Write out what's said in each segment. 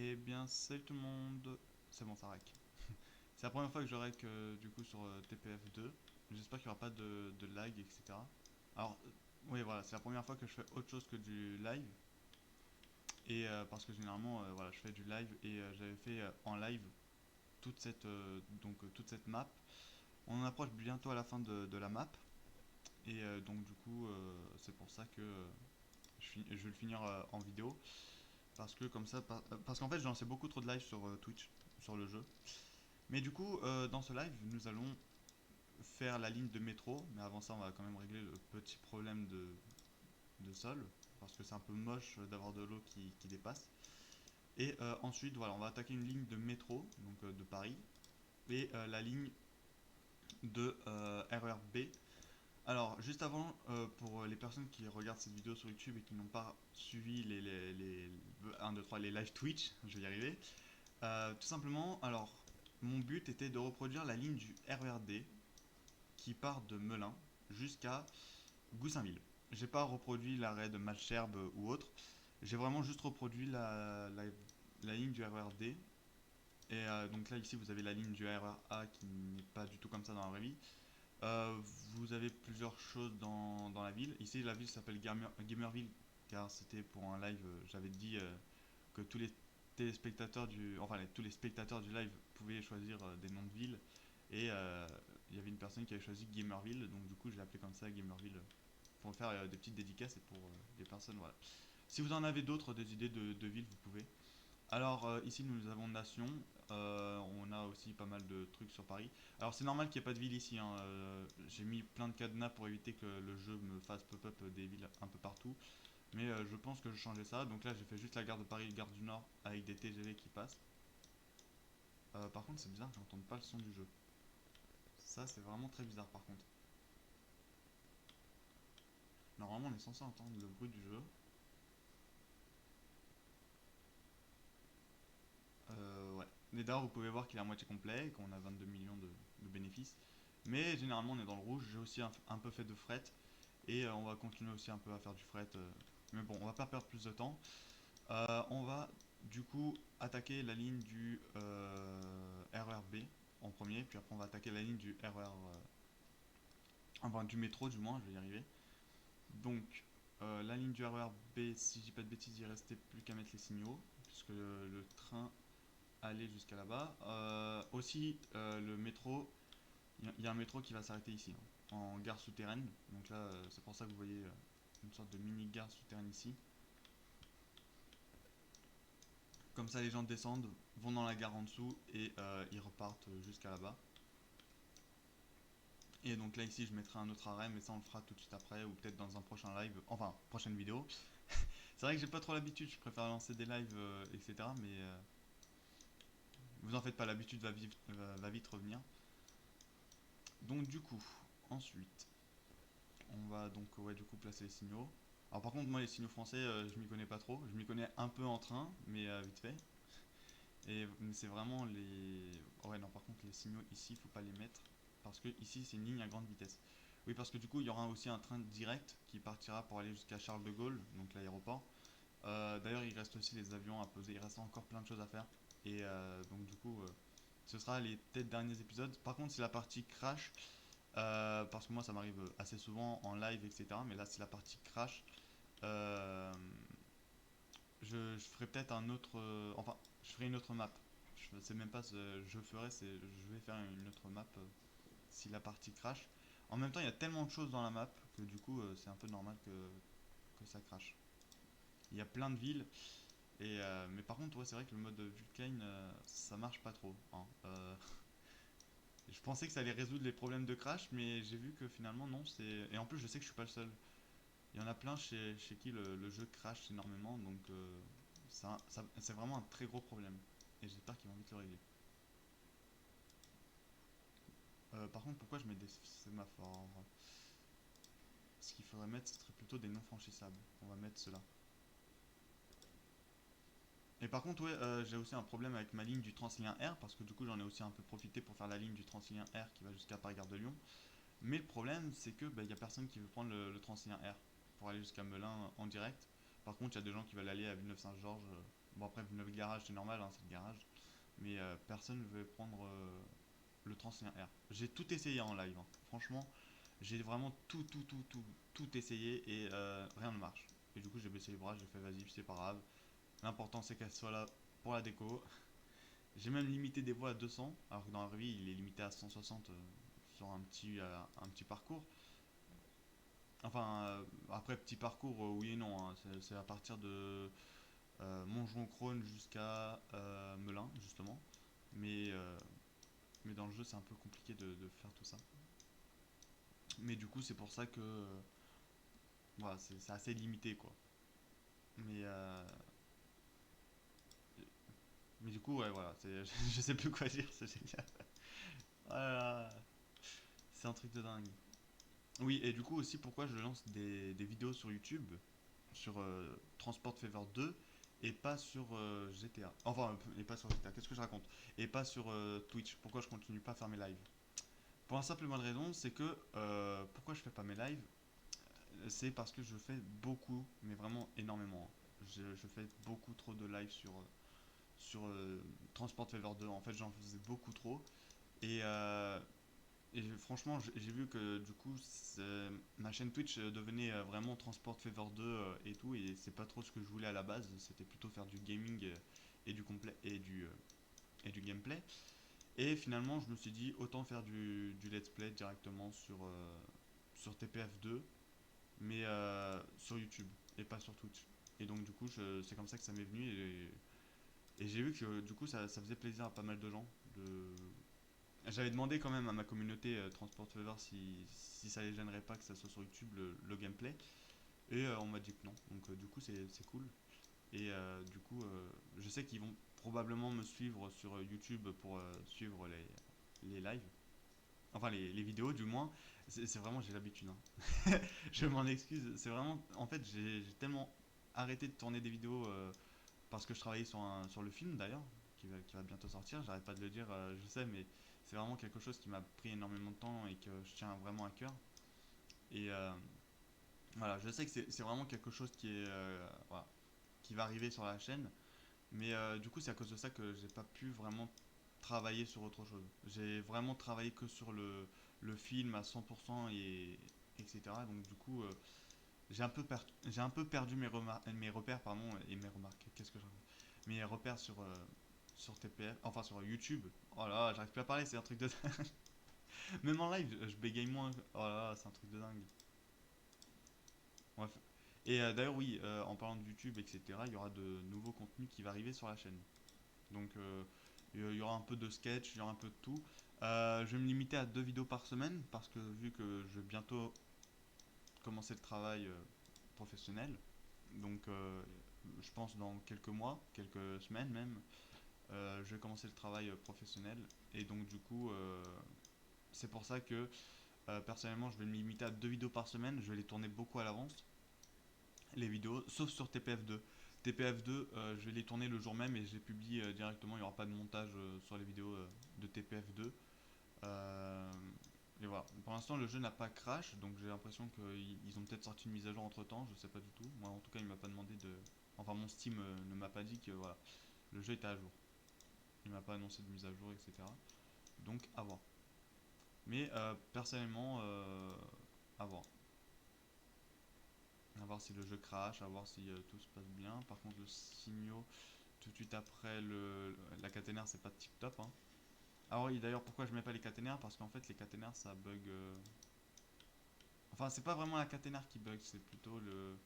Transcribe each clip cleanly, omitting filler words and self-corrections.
Eh bien, salut tout le monde. C'est bon, ça rack. C'est la première fois que je rack du coup sur TPF2. J'espère qu'il n'y aura pas de lag, etc. Alors, oui, voilà, c'est la première fois que je fais autre chose que du live. Et parce que généralement, voilà, je fais du live et j'avais fait en live toute cette map. On en approche bientôt à la fin de la map. Et donc, du coup, c'est pour ça que je vais le finir en vidéo. Parce que comme ça, parce qu'en fait, j'ai lancé beaucoup trop de live sur Twitch, sur le jeu. Mais du coup, dans ce live, nous allons faire la ligne de métro. Mais avant ça, on va quand même régler le petit problème de sol. Parce que c'est un peu moche d'avoir de l'eau qui dépasse. Et ensuite, voilà, on va attaquer une ligne de métro, donc de Paris. Et la ligne de RER B. Alors, juste avant, pour les personnes qui regardent cette vidéo sur YouTube et qui n'ont pas suivi les 1, 2, 3, les live Twitch, je vais y arriver. Tout simplement, alors, mon but était de reproduire la ligne du RERD qui part de Melun jusqu'à Goussainville. J'ai pas reproduit l'arrêt de Malcherbe ou autre. J'ai vraiment juste reproduit la ligne du RERD. Et donc là, ici, vous avez la ligne du RERA qui n'est pas du tout comme ça dans la vraie vie. Euh, Vous avez plusieurs choses dans la ville. Ici, la ville s'appelle Gamerville car c'était pour un live. J'avais dit que tous les téléspectateurs tous les spectateurs du live pouvaient choisir des noms de villes. Et il y avait une personne qui avait choisi Gamerville, donc du coup, je l'ai appelé comme ça Gamerville pour faire des petites dédicaces et pour des personnes. Voilà. Si vous en avez d'autres, des idées de villes, vous pouvez. Alors ici nous avons Nation, on a aussi pas mal de trucs sur Paris. Alors c'est normal qu'il n'y ait pas de ville ici, hein, j'ai mis plein de cadenas pour éviter que le jeu me fasse pop-up des villes un peu partout. Mais je pense que je changeais ça, donc là j'ai fait juste la gare de Paris et gare du Nord avec des TGV qui passent. Par contre c'est bizarre, j'entends pas le son du jeu. Ça c'est vraiment très bizarre par contre. Normalement on est censé entendre le bruit du jeu. Ouais. Mais d'ailleurs, vous pouvez voir qu'il est à moitié complet, qu'on a 22 millions de bénéfices. Mais généralement, on est dans le rouge. J'ai aussi un peu fait de fret. Et on va continuer aussi un peu à faire du fret. Mais bon, on va pas perdre plus de temps. On va du coup attaquer la ligne du RERB en premier. Puis après, on va attaquer la ligne du RER. Enfin, du métro, du moins, je vais y arriver. Donc, la ligne du RERB, si je dis pas de bêtises, il restait plus qu'à mettre les signaux. Puisque le train aller jusqu'à là-bas. Aussi, le métro, il y a un métro qui va s'arrêter ici, hein, en gare souterraine. Donc là, c'est pour ça que vous voyez une sorte de mini gare souterraine ici. Comme ça, les gens descendent, vont dans la gare en dessous et ils repartent jusqu'à là-bas. Et donc là, ici, je mettrai un autre arrêt, mais ça, on le fera tout de suite après, ou peut-être dans un prochain live, enfin, prochaine vidéo. C'est vrai que j'ai pas trop l'habitude, je préfère lancer des lives, etc. Mais vous en faites pas, l'habitude va vite revenir. Donc du coup, ensuite, on va donc ouais, du coup placer les signaux. Alors par contre moi les signaux français je m'y connais pas trop. Je m'y connais un peu en train mais vite fait. Mais c'est vraiment les... Ouais non par contre les signaux ici faut pas les mettre. Parce que ici c'est une ligne à grande vitesse. Oui parce que du coup il y aura aussi un train direct qui partira pour aller jusqu'à Charles de Gaulle, donc l'aéroport. D'ailleurs il reste aussi les avions à poser, il reste encore plein de choses à faire. Et donc du coup ce sera les peut-être derniers épisodes. Par contre si la partie crash, parce que moi ça m'arrive assez souvent en live, etc. Mais là c'est la partie crash. Euh, je ferai peut-être un autre... enfin, je ferai une autre map. Je sais même pas ce je ferai, je vais faire une autre map si la partie crash. En même temps il y a tellement de choses dans la map que du coup c'est un peu normal que ça crash. Il y a plein de villes. Mais par contre ouais, c'est vrai que le mode Vulcane ça marche pas trop, hein. Je pensais que ça allait résoudre les problèmes de crash, mais j'ai vu que finalement non. Et en plus, je sais que je suis pas le seul. Il y en a plein chez qui le jeu crash énormément, donc c'est vraiment un très gros problème. Et j'espère qu'ils vont vite le régler. Par contre, pourquoi je mets des sémaphores? Ce qu'il faudrait mettre, ce serait plutôt des non franchissables. On va mettre cela. Et par contre, ouais, j'ai aussi un problème avec ma ligne du Transilien R, parce que du coup, j'en ai aussi un peu profité pour faire la ligne du Transilien R qui va jusqu'à Paris-Gare de Lyon. Mais le problème, c'est que bah, y a personne qui veut prendre le Transilien R pour aller jusqu'à Melun en direct. Par contre, il y a des gens qui veulent aller à Villeneuve-Saint-Georges. Bon, après, Villeneuve-Garage, c'est normal, hein, c'est le garage. Mais personne ne veut prendre le 31R. J'ai tout essayé en live, hein. Franchement, j'ai vraiment tout essayé et rien ne marche. Et du coup, j'ai baissé les bras, j'ai fait vas-y, c'est pas grave. L'important, c'est qu'elle soit là pour la déco. J'ai même limité des voix à 200, alors que dans la vraie vie, il est limité à 160 sur un petit parcours. Enfin, après, petit parcours, oui et non, hein. C'est à partir de Montgeron-Crône jusqu'à Melun, justement. Mais, euh, mais dans le jeu, c'est un peu compliqué de faire tout ça. Mais du coup, c'est pour ça que voilà, c'est assez limité, quoi. Mais, euh, mais du coup, ouais, voilà, je sais plus quoi dire, c'est génial. Ah, c'est un truc de dingue. Oui, et du coup aussi pourquoi je lance des vidéos sur YouTube, sur Transport Fever 2, et pas sur GTA. Enfin, et pas sur GTA, qu'est-ce que je raconte? Et pas sur Twitch. Pourquoi je continue pas à faire mes lives? Pour la simple et bonne raison, c'est que pourquoi je fais pas mes lives? C'est parce que je fais beaucoup, mais vraiment énormément, hein. Je fais beaucoup trop de lives sur Transport Fever 2. En fait, j'en faisais beaucoup trop. Et, franchement, j'ai vu que du coup, ma chaîne Twitch devenait vraiment Transport Fever 2 et tout. Et c'est pas trop ce que je voulais à la base. C'était plutôt faire du gaming et du complet et du gameplay. Et finalement, je me suis dit autant faire du let's play directement sur TPF2, mais sur YouTube et pas sur Twitch. Et donc, du coup, c'est comme ça que ça m'est venu. Et j'ai vu que du coup, ça faisait plaisir à pas mal de gens. J'avais demandé quand même à ma communauté Transport Fever si ça les gênerait pas que ça soit sur YouTube le gameplay. Et on m'a dit que non. Donc, du coup, c'est cool. Et du coup, je sais qu'ils vont probablement me suivre sur YouTube pour suivre les lives. Enfin, les vidéos, du moins. C'est vraiment, j'ai l'habitude, hein. Je m'en excuse. C'est vraiment. En fait, j'ai tellement arrêté de tourner des vidéos parce que je travaillais sur le film d'ailleurs, qui va bientôt sortir. J'arrête pas de le dire, je sais, mais c'est vraiment quelque chose qui m'a pris énormément de temps et que je tiens vraiment à cœur. Et voilà, je sais que c'est vraiment quelque chose voilà, qui va arriver sur la chaîne. Mais du coup, c'est à cause de ça que j'ai pas pu vraiment travailler sur autre chose. J'ai vraiment travaillé que sur le film à 100% etc. Donc du coup, j'ai un peu perdu mes repères pardon, et mes remarques. Qu'est-ce que je raconte? Mes repères sur TPF, enfin sur YouTube. Oh là, j'arrive plus à parler, c'est un truc de dingue. Même en live, je bégaye moins. Oh là, c'est un truc de dingue. Bref. Et d'ailleurs, oui, en parlant de YouTube, etc., il y aura de nouveaux contenus qui vont arriver sur la chaîne. Donc, il y aura un peu de sketch, il y aura un peu de tout. Je vais me limiter à 2 vidéos par semaine parce que vu que je vais bientôt commencer le travail professionnel, donc je pense dans quelques mois, quelques semaines même, je vais commencer le travail professionnel. Et donc, du coup, c'est pour ça que personnellement, je vais me limiter à 2 vidéos par semaine. Je vais les tourner beaucoup à l'avance, les vidéos, sauf sur TPF2. TPF2, je vais les tourner le jour même et je les publie directement. Il n'y aura pas de montage sur les vidéos de TPF2. Euh, et voilà. Pour l'instant, le jeu n'a pas crash, donc j'ai l'impression qu'ils ont peut-être sorti une mise à jour entre temps. Je sais pas du tout. Moi, en tout cas, il m'a pas demandé de. Enfin, mon Steam ne m'a pas dit que voilà, le jeu était à jour. Il m'a pas annoncé de mise à jour, etc. Donc, à voir. Mais personnellement, à voir. À voir si le jeu crash, à voir si tout se passe bien. Par contre, le signaux tout de suite après la caténaire, c'est pas tip top, hein. Ah oui, d'ailleurs, pourquoi je mets pas les caténaires? Parce qu'en fait, les caténaires ça bug. Enfin, c'est pas vraiment la caténaire qui bug, c'est plutôt le.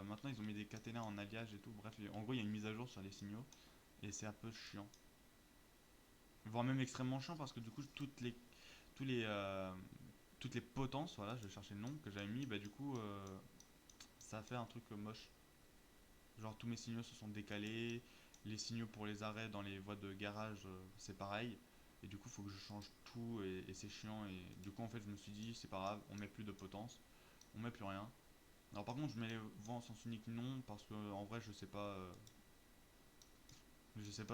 Maintenant, ils ont mis des caténaires en alliage et tout. Bref, en gros, il y a une mise à jour sur les signaux et c'est un peu chiant. Voire même extrêmement chiant parce que du coup, tous les, toutes les potences, voilà, je vais chercher le nom que j'avais mis, bah du coup, ça a fait un truc moche. Genre tous mes signaux se sont décalés, les signaux pour les arrêts dans les voies de garage, c'est pareil. Et du coup, il faut que je change tout et c'est chiant. Et du coup, en fait, je me suis dit, c'est pas grave, on met plus de potence, on met plus rien. Alors par contre, je mets les voies en sens unique non parce que en vrai, je sais pas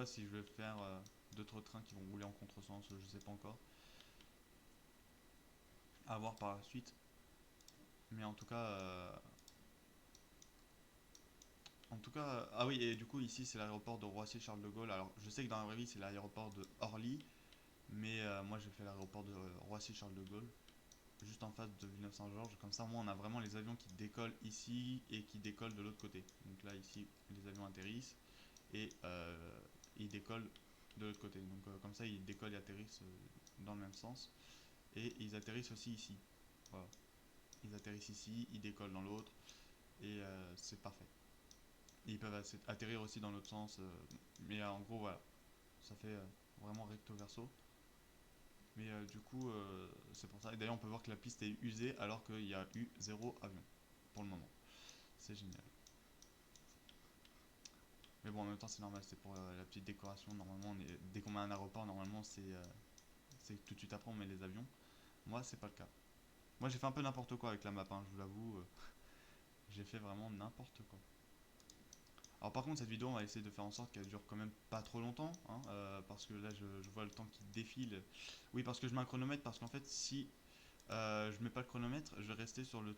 si je vais faire d'autres trains qui vont rouler en contresens, je sais pas encore. À voir par la suite. Mais en tout cas, En tout cas, ah oui, et du coup, ici, c'est l'aéroport de Roissy-Charles de Gaulle. Alors, je sais que dans la vraie vie, c'est l'aéroport de Orly, mais moi, j'ai fait l'aéroport de Roissy-Charles de Gaulle, juste en face de Villeneuve-Saint-Georges. Comme ça, moi, on a vraiment les avions qui décollent ici et qui décollent de l'autre côté. Donc là, ici, les avions atterrissent et ils décollent de l'autre côté. Donc, comme ça, ils décollent et atterrissent dans le même sens. Et ils atterrissent aussi ici. Voilà. Ils atterrissent ici, ils décollent dans l'autre, et c'est parfait. Et ils peuvent atterrir aussi dans l'autre sens, mais en gros, voilà. Ça fait vraiment recto verso. Mais du coup, c'est pour ça. Et d'ailleurs, on peut voir que la piste est usée alors qu'il y a eu zéro avion pour le moment. C'est génial. Mais bon, en même temps, c'est normal, c'est pour la petite décoration. Normalement, dès qu'on met un aéroport, normalement, c'est tout de suite après on met les avions. Moi, c'est pas le cas. Moi, j'ai fait un peu n'importe quoi avec la map, hein, je vous l'avoue. J'ai fait vraiment n'importe quoi. Alors par contre, cette vidéo, on va essayer de faire en sorte qu'elle dure quand même pas trop longtemps, hein, parce que là, je vois le temps qui défile. Oui, parce que je mets un chronomètre, parce qu'en fait, si je mets pas le chronomètre, je vais rester sur le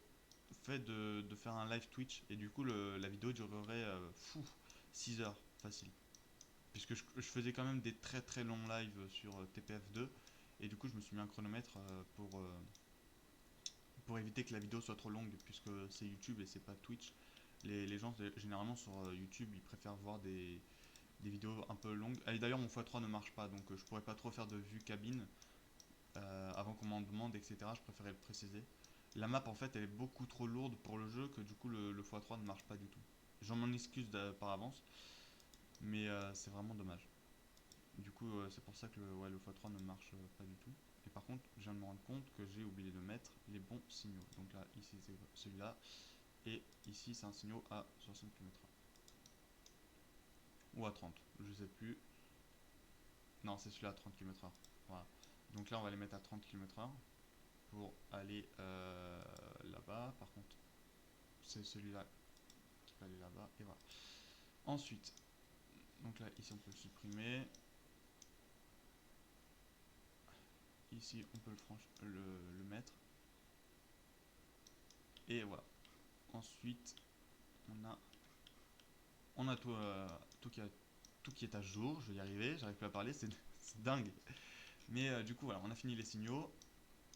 fait de faire un live Twitch, et du coup, la vidéo durerait 6 heures, facile. Puisque je faisais quand même des très très longs lives sur TPF2, et du coup, je me suis mis un chronomètre pour éviter que la vidéo soit trop longue, puisque c'est YouTube et c'est pas Twitch. Les gens, généralement sur YouTube, ils préfèrent voir des vidéos un peu longues. Et d'ailleurs, mon x3 ne marche pas, donc je pourrais pas trop faire de vue cabine avant qu'on m'en demande, etc. Je préférais le préciser. La map, en fait, elle est beaucoup trop lourde pour le jeu que du coup, le x3 ne marche pas du tout. J'en m'en excuse par avance, mais c'est vraiment dommage. Du coup, c'est pour ça que ouais, le x3 ne marche pas du tout. Et par contre, je viens de me rendre compte que j'ai oublié de mettre les bons signaux. Donc là, ici, c'est celui-là. Et ici, c'est un signal à 60 km/h. Ou à 30, je sais plus. Non, c'est celui-là à 30 km/h. Voilà. Donc là, on va les mettre à 30 km/h pour aller là-bas. Par contre, c'est celui-là qui va aller là-bas. Et voilà. Ensuite, donc là, ici, on peut le supprimer. Ici, on peut le mettre. Et voilà. Ensuite, on a tout qui est à jour. Je vais y arriver. J'arrive plus à parler. C'est dingue. Mais du coup, voilà, on a fini les signaux.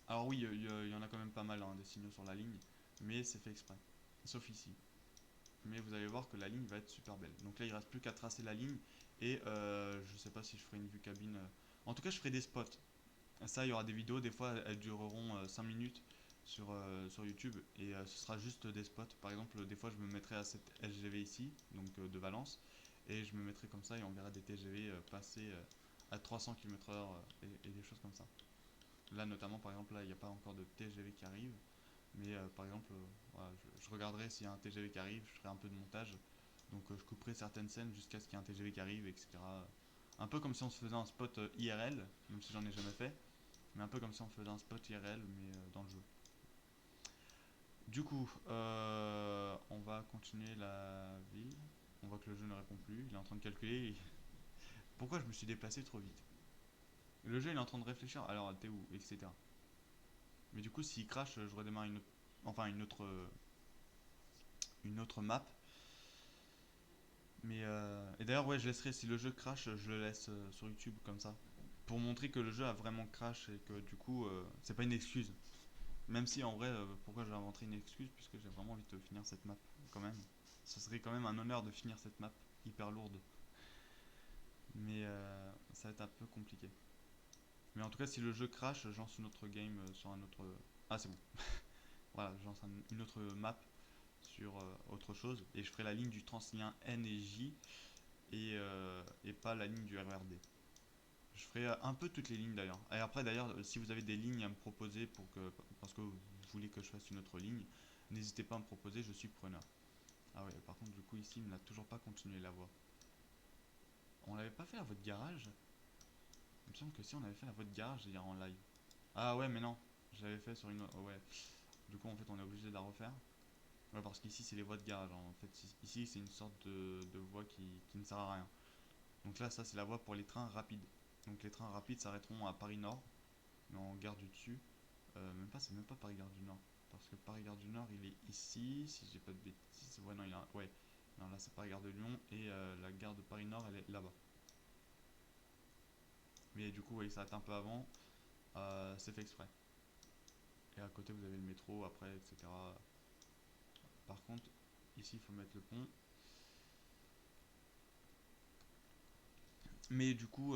Alors oui, il y en a quand même pas mal, hein, des signaux sur la ligne, mais c'est fait exprès, sauf ici. Mais vous allez voir que la ligne va être super belle. Donc là, il ne reste plus qu'à tracer la ligne, et je sais pas si je ferai une vue cabine. En tout cas, je ferai des spots. Ça, il y aura des vidéos, des fois elles dureront 5 minutes sur YouTube, et ce sera juste des spots. Par exemple, des fois, je me mettrai à cette LGV ici, donc de Valence, et je me mettrai comme ça, et on verra des TGV passer à 300 km/h et des choses comme ça. Là, notamment, par exemple, là, il n'y a pas encore de TGV qui arrive. Mais par exemple, voilà, je regarderai s'il y a un TGV qui arrive, je ferai un peu de montage. Donc je couperai certaines scènes jusqu'à ce qu'il y ait un TGV qui arrive, etc. Un peu comme si on se faisait un spot IRL, même si j'en ai jamais fait. Mais un peu comme si on faisait un spot IRL, mais dans le jeu. Du coup, on va continuer la ville. On voit que le jeu ne répond plus, il est en train de calculer. Pourquoi je me suis déplacé trop vite? Le jeu il est en train de réfléchir, alors t'es où, etc. Mais du coup, s'il crash, je redémarre enfin une autre map. Mais et d'ailleurs, ouais, je laisserai si le jeu crash, je le laisse sur YouTube comme ça, pour montrer que le jeu a vraiment crash et que du coup, c'est pas une excuse. Même si en vrai, pourquoi j'ai inventé une excuse puisque j'ai vraiment envie de finir cette map quand même. Ce serait quand même un honneur de finir cette map hyper lourde, mais ça va être un peu compliqué. Mais en tout cas, si le jeu crash, je lance une autre game sur un autre. Ah, c'est bon. Voilà, je lance une autre map sur autre chose et je ferai la ligne du Transilien N et J et pas la ligne du RERD. Je ferai un peu toutes les lignes d'ailleurs. Et après d'ailleurs, si vous avez des lignes à me proposer parce que vous voulez que je fasse une autre ligne, n'hésitez pas à me proposer, je suis preneur. Ah ouais, par contre du coup ici, il n'a toujours pas continué la voie. On l'avait pas fait à votre garage? Il me semble que si on avait fait à votre garage hier en live. Ah ouais, mais non, je l'avais fait sur une autre. Ouais. Du coup en fait on est obligé de la refaire. Ouais, parce qu'ici c'est les voies de garage, hein. En fait ici c'est une sorte de voie qui ne sert à rien. Donc là ça c'est la voie pour les trains rapides. Donc les trains rapides s'arrêteront à Paris Nord, mais en gare du Dessus. Même pas, c'est même pas Paris Gare du Nord. Parce que Paris Gare du Nord il est ici, si j'ai pas de bêtises. Ouais non, ouais. Non là c'est Paris Gare de Lyon et la gare de Paris Nord elle est là-bas. Mais du coup, il s'arrête un peu avant, c'est fait exprès. Et à côté, vous avez le métro, après, etc. Par contre, ici, il faut mettre le pont. Mais du coup,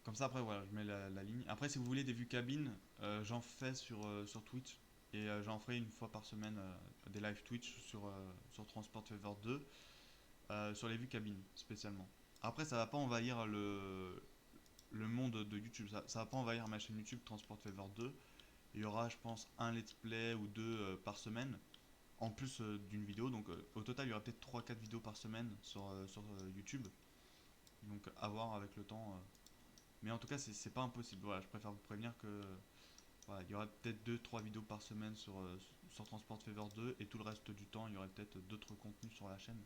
comme ça, après, voilà, je mets la ligne. Après, si vous voulez des vues cabines, j'en fais sur Twitch. Et j'en ferai une fois par semaine des live Twitch sur Transport Fever 2, sur les vues cabines, spécialement. Après, ça va pas envahir le monde de YouTube. Ça va pas envahir ma chaîne YouTube Transport Fever 2. Il y aura, je pense, un let's play ou deux par semaine, en plus d'une vidéo. Donc au total, il y aura peut-être trois quatre vidéos par semaine sur YouTube. Donc à voir avec le temps. Mais en tout cas, c'est pas impossible. Voilà, je préfère vous prévenir que voilà, il y aura peut-être deux trois vidéos par semaine sur Transport Fever 2 et tout le reste du temps, il y aurait peut-être d'autres contenus sur la chaîne.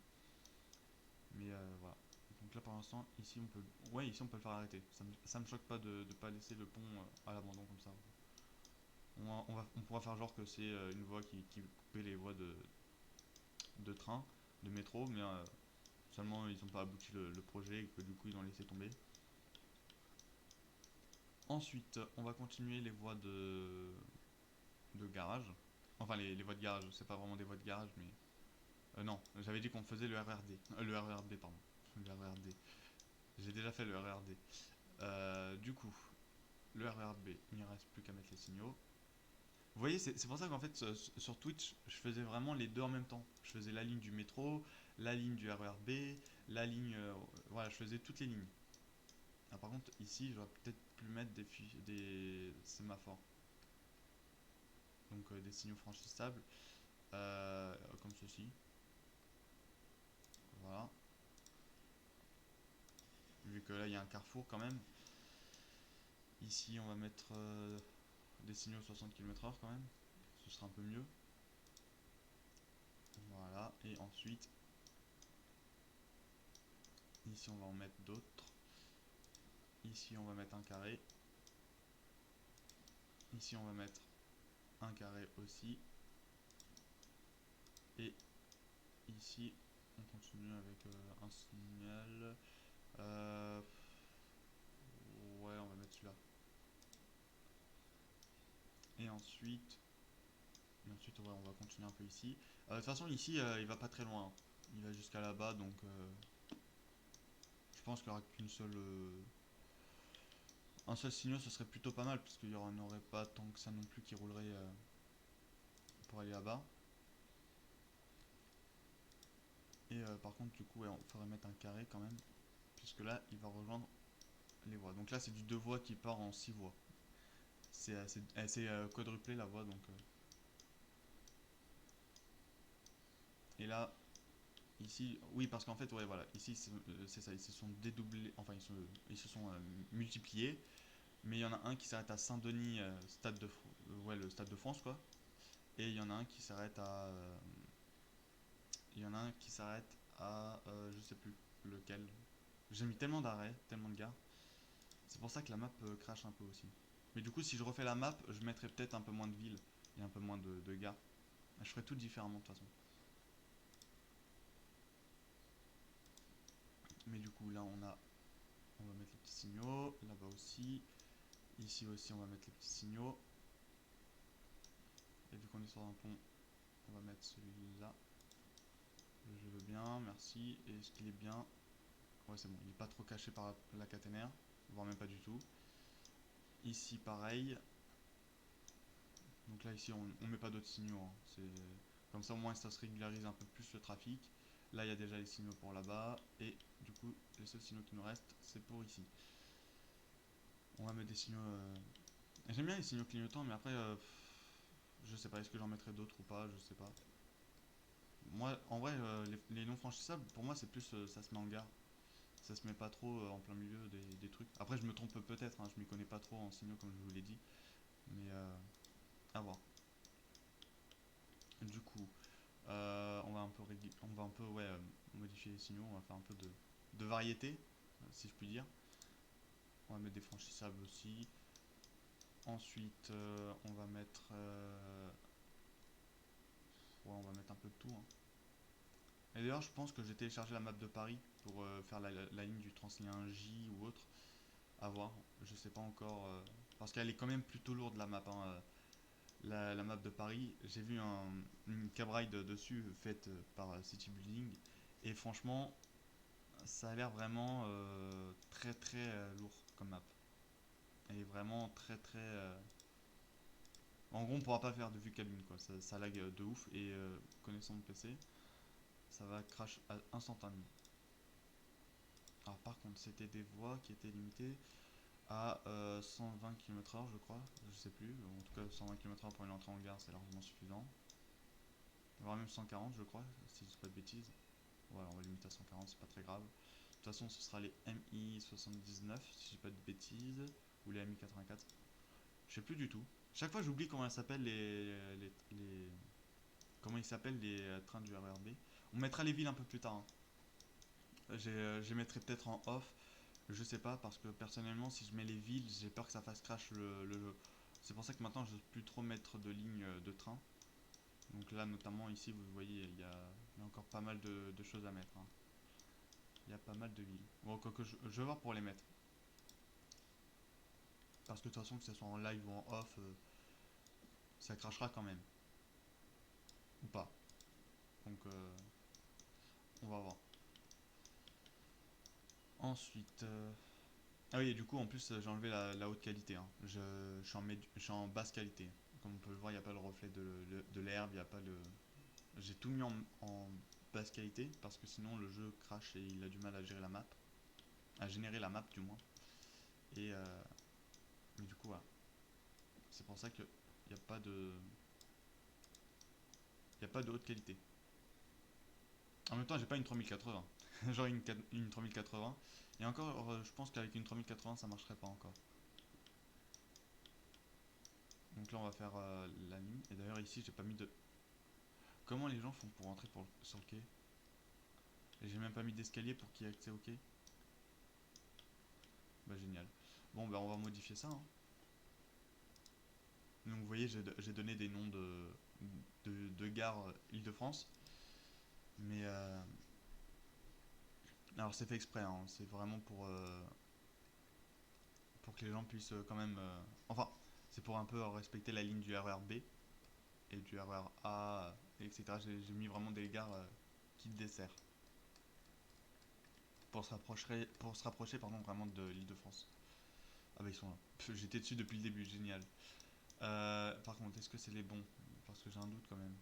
Mais voilà. Donc là pour l'instant, ici on peut, ouais, ici on peut le faire arrêter. Ça me choque pas de ne pas laisser le pont à l'abandon comme ça. On pourra faire genre que c'est une voie qui coupait les voies de train, de métro, mais seulement ils n'ont pas abouti le projet et que du coup ils ont laissé tomber. Ensuite, on va continuer les voies de garage. Enfin, les voies de garage, c'est pas vraiment des voies de garage, mais. Non, j'avais dit qu'on faisait le RRD. Le RERD, pardon. Le RERD. J'ai déjà fait le RERD. Du coup, le RERB, il ne reste plus qu'à mettre les signaux. Vous voyez, c'est pour ça qu'en fait, sur Twitch, je faisais vraiment les deux en même temps. Je faisais la ligne du métro, la ligne du RERB, la ligne. Voilà, je faisais toutes les lignes. Ah, par contre, ici, j'aurais peut-être pu mettre des sémaphores. Donc des signaux franchissables, comme ceci. Voilà. Vu que là, il y a un carrefour quand même. Ici, on va mettre des signaux 60 km/h quand même. Ce sera un peu mieux. Voilà. Et ensuite, ici, on va en mettre d'autres. Ici, on va mettre un carré. Ici, on va mettre un carré aussi. Et ici, on continue avec un signal. Euh, ouais, on va mettre celui-là. Et ensuite, ouais, on va continuer un peu ici. De toute façon, ici, il va pas très loin, hein. Il va jusqu'à là-bas, donc je pense qu'il n'y aura qu'une seule. Un seul signal, ce serait plutôt pas mal, puisqu'il n'y en aurait pas tant que ça non plus qui roulerait pour aller là-bas. Et par contre, du coup, ouais, on faudrait mettre un carré quand même, puisque là, il va rejoindre les voies. Donc là, c'est du 2 voies qui part en 6 voies. C'est quadruplé la voie, donc. Et là, ici, oui, parce qu'en fait, ouais, voilà, ici, c'est ça, ils se sont dédoublés, enfin, ils se sont multipliés. Mais il y en a un qui s'arrête à Saint-Denis, ouais, le Stade de France, quoi. Et il y en a un qui s'arrête à. Il y en a un qui s'arrête à. Je sais plus lequel. J'ai mis tellement d'arrêts, tellement de gares. C'est pour ça que la map crache un peu aussi. Mais du coup, si je refais la map, je mettrai peut-être un peu moins de villes et un peu moins de gares. Je ferai tout différemment de toute façon. Mais du coup, là, on va mettre les petits signaux. Là-bas aussi. Ici aussi, on va mettre les petits signaux. Et vu qu'on est sur un pont, on va mettre celui-là. Je veux bien, merci. Et est-ce qu'il est bien? Ouais, c'est bon, il n'est pas trop caché par la caténaire, voire même pas du tout. Ici, pareil. Donc là, ici, on met pas d'autres signaux, hein. Comme ça, au moins, ça se régularise un peu plus le trafic. Là, il y a déjà les signaux pour là-bas. Et du coup, les seuls signaux qui nous restent, c'est pour ici. On va mettre des signaux. J'aime bien les signaux clignotants, mais après, je sais pas, est-ce que j'en mettrai d'autres ou pas, je sais pas. Moi, en vrai, les non franchissables, pour moi, c'est plus ça se met en gare. Ça se met pas trop en plein milieu des trucs. Après, je me trompe peut-être, hein, je m'y connais pas trop en signaux, comme je vous l'ai dit. Mais à voir. Du coup, on va un peu ouais, modifier les signaux, on va faire un peu de variété, si je puis dire. On va mettre des franchissables aussi. Ensuite, on va mettre. Ouais, on va mettre un peu de tout. tout, hein. Et d'ailleurs, je pense que j'ai téléchargé la map de Paris pour faire la ligne du Transilien J ou autre. À voir, je sais pas encore. Parce qu'elle est quand même plutôt lourde la map, hein. La map de Paris, j'ai vu une cab ride dessus faite par City Building. Et franchement, ça a l'air vraiment très très lourd comme map. Et vraiment très très. En gros, on pourra pas faire de vue cabine quoi. Ça lag de ouf. Et connaissant mon PC, ça va crash instantanément. Alors, par contre, c'était des voies qui étaient limitées à 120 km/h, je crois. Je sais plus. En tout cas, 120 km/h pour une entrée en gare, c'est largement suffisant. Voire même 140, je crois, si je dis pas de bêtises. Ouais, on va limiter à 140, c'est pas très grave. De toute façon, ce sera les MI 79, si je dis pas de bêtises, ou les MI 84. Je sais plus du tout. Chaque fois, j'oublie comment elles s'appellent comment ils s'appellent les trains du RERB. On mettra les villes un peu plus tard, hein. Je les mettrai peut-être en off. Je sais pas, parce que personnellement, si je mets les villes, j'ai peur que ça fasse crash le jeu. C'est pour ça que maintenant, je n'ose plus trop mettre de lignes de train. Donc là, notamment ici, vous voyez, il y a encore pas mal de choses à mettre, hein. Il y a pas mal de villes. Bon, quoique je vais voir pour les mettre. Parce que de toute façon, que ce soit en live ou en off, ça crachera quand même. Ou pas. Donc, on va voir. Ensuite. Ah oui, et du coup, en plus, j'ai enlevé la haute qualité, hein. Je suis en basse qualité. Comme on peut le voir, il n'y a pas le reflet de l'herbe, il n'y a pas le. J'ai tout mis en basse qualité parce que sinon le jeu crache et il a du mal à gérer la map. À générer la map, du moins. Et. Mais du coup, voilà. C'est pour ça qu'il n'y a pas de. Il n'y a pas de haute qualité. En même temps, j'ai pas une 3080. J'aurais une 3080. Et encore, je pense qu'avec une 3080, ça marcherait pas encore. Donc là, on va faire la ligne. Et d'ailleurs, ici, j'ai pas mis de. Comment les gens font pour rentrer sur le quai? Et j'ai même pas mis d'escalier pour qu'il y ait accès au quai. Bah, génial. Bon, bah, on va modifier ça, hein. Donc, vous voyez, j'ai donné des noms de gares Île-de-France. Mais. Alors, c'est fait exprès, hein. C'est vraiment pour que les gens puissent quand même. Enfin, c'est pour un peu respecter la ligne du RER B et du RER A, etc. J'ai mis vraiment des gares qui desserrent pour se rapprocher pardon, vraiment de l'Île-de-France. Ah bah ils sont là. J'étais dessus depuis le début, génial. Par contre, est-ce que c'est les bons? Parce que j'ai un doute quand même.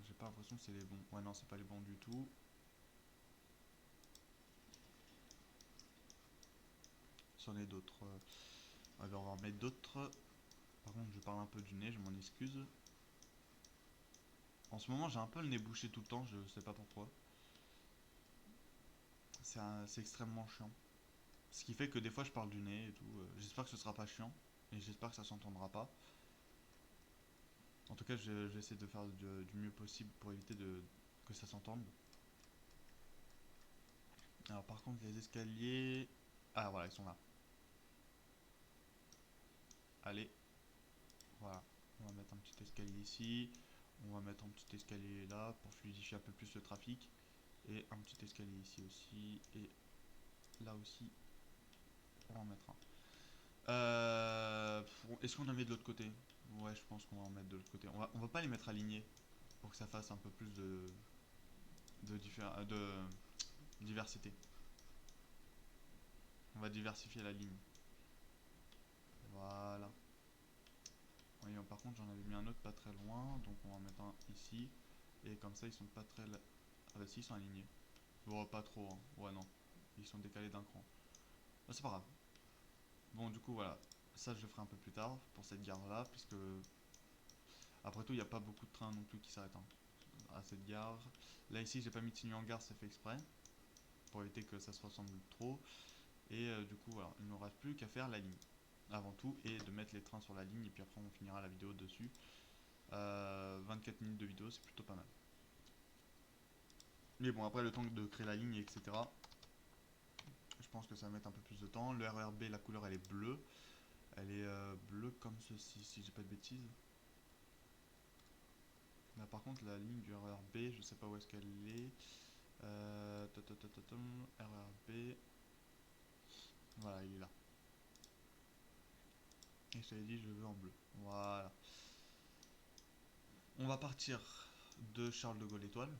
J'ai pas l'impression que c'est les bons. Ouais, non, c'est pas les bons du tout. C'en est d'autres. Alors, on va en mettre d'autres. Par contre, je parle un peu du nez, je m'en excuse. En ce moment, j'ai un peu le nez bouché tout le temps, je sais pas pourquoi. C'est extrêmement chiant. Ce qui fait que des fois, je parle du nez et tout. J'espère que ce sera pas chiant. Et j'espère que ça s'entendra pas. En tout cas, j'essaie de faire du mieux possible pour éviter que ça s'entende. Alors, par contre, les escaliers. Ah, voilà, ils sont là. Allez, voilà. On va mettre un petit escalier ici. On va mettre un petit escalier là pour fluidifier un peu plus le trafic. Et un petit escalier ici aussi. Et là aussi, on va en mettre un. Est-ce qu'on en met de l'autre côté? Ouais, je pense qu'on va en mettre de l'autre côté. On va pas les mettre alignés pour que ça fasse un peu plus de diversité. On va diversifier la ligne. Voilà. Oui, par contre, j'en avais mis un autre pas très loin, donc on va en mettre un ici. Et comme ça, ils sont pas très. Ah bah si, ils sont alignés. Bon, pas trop, hein. Ouais, non. Ils sont décalés d'un cran. Bah, c'est pas grave. Bon, du coup, voilà. Ça, je le ferai un peu plus tard pour cette gare-là, puisque après tout, il n'y a pas beaucoup de trains non plus qui s'arrêtent, hein, à cette gare. Là, ici, j'ai pas mis de signe en gare, c'est fait exprès pour éviter que ça se ressemble trop. Et du coup, voilà, il ne nous reste plus qu'à faire la ligne avant tout et de mettre les trains sur la ligne. Et puis après, on finira la vidéo dessus. 24 minutes de vidéo, c'est plutôt pas mal. Mais bon, après le temps de créer la ligne, etc. Je pense que ça va mettre un peu plus de temps. Le RERB, la couleur, elle est bleue. Elle est bleue comme ceci, si j'ai pas de bêtises. Là, par contre, la ligne du RER B, je sais pas où est-ce qu'elle est. RER B. Voilà, il est là. Et je t'avais dit, je le veux en bleu. Voilà. On va partir de Charles de Gaulle Étoile.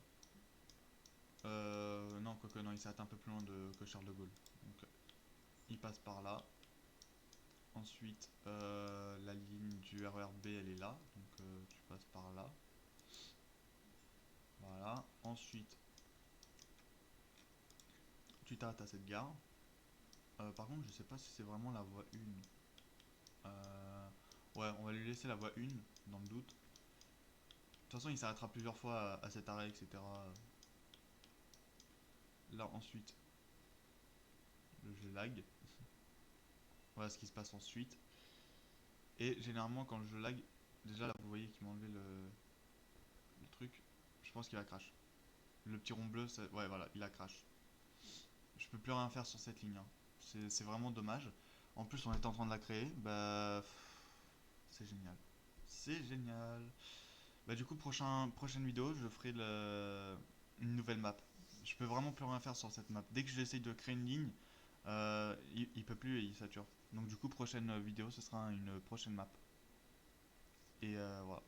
Non, quoique non, il s'arrête un peu plus loin que Charles de Gaulle. Donc, il passe par là. Ensuite, la ligne du RER B, elle est là. Donc, tu passes par là. Voilà. Ensuite, tu t'arrêtes à cette gare. Par contre, je sais pas si c'est vraiment la voie 1. Ouais, on va lui laisser la voie 1, dans le doute. De toute façon, il s'arrêtera plusieurs fois à cet arrêt, etc. Là, ensuite, le jeu lag. Voilà ce qui se passe ensuite. Et généralement, quand le jeu lag, déjà là, vous voyez qu'il m'a enlevé le truc. Je pense qu'il a crash. Le petit rond bleu, ouais, voilà, il a crash. Je peux plus rien faire sur cette ligne, hein. C'est vraiment dommage. En plus, on était en train de la créer. Bah, c'est génial. C'est génial. Bah, du coup, prochaine vidéo, je ferai une nouvelle map. Je peux vraiment plus rien faire sur cette map. Dès que j'essaye de créer une ligne, il peut plus et il sature. Donc, du coup, prochaine vidéo, ce sera une prochaine map. Et voilà.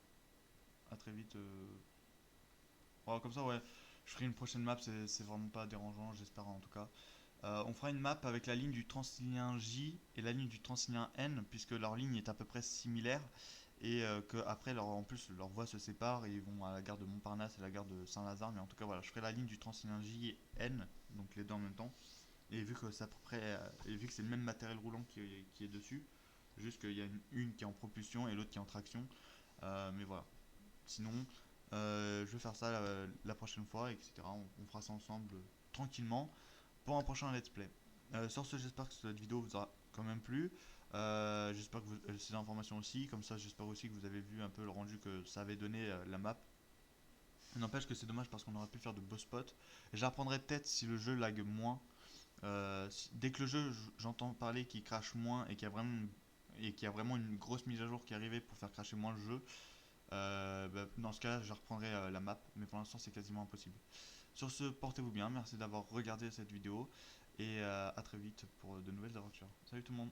À très vite. Voilà, comme ça, ouais. Je ferai une prochaine map, c'est vraiment pas dérangeant, j'espère en tout cas. On fera une map avec la ligne du Transilien J et la ligne du Transilien N, puisque leur ligne est à peu près similaire. Et que après en plus, leurs voies se séparent et ils vont à la gare de Montparnasse et à la gare de Saint-Lazare. Mais en tout cas, voilà, je ferai la ligne du Transilien J et N, donc les deux en même temps. Et vu que c'est à peu près, et vu que c'est le même matériel roulant qui est dessus, juste qu'il y a une qui est en propulsion et l'autre qui est en traction. Mais voilà. Sinon, je vais faire ça la prochaine fois, etc. On fera ça ensemble tranquillement pour un prochain let's play. Sur ce, j'espère que cette vidéo vous aura quand même plu. J'espère que ces informations aussi, comme ça j'espère aussi que vous avez vu un peu le rendu que ça avait donné la map. N'empêche que c'est dommage parce qu'on aurait pu faire de beaux spots. J'apprendrai peut-être si le jeu lag moins. Dès que le jeu, j'entends parler qu'il crache moins et qu'il y a vraiment une grosse mise à jour qui est arrivée pour faire cracher moins le jeu, bah, dans ce cas-là, je reprendrai la map, mais pour l'instant, c'est quasiment impossible. Sur ce, portez-vous bien, merci d'avoir regardé cette vidéo et à très vite pour de nouvelles aventures. Salut tout le monde!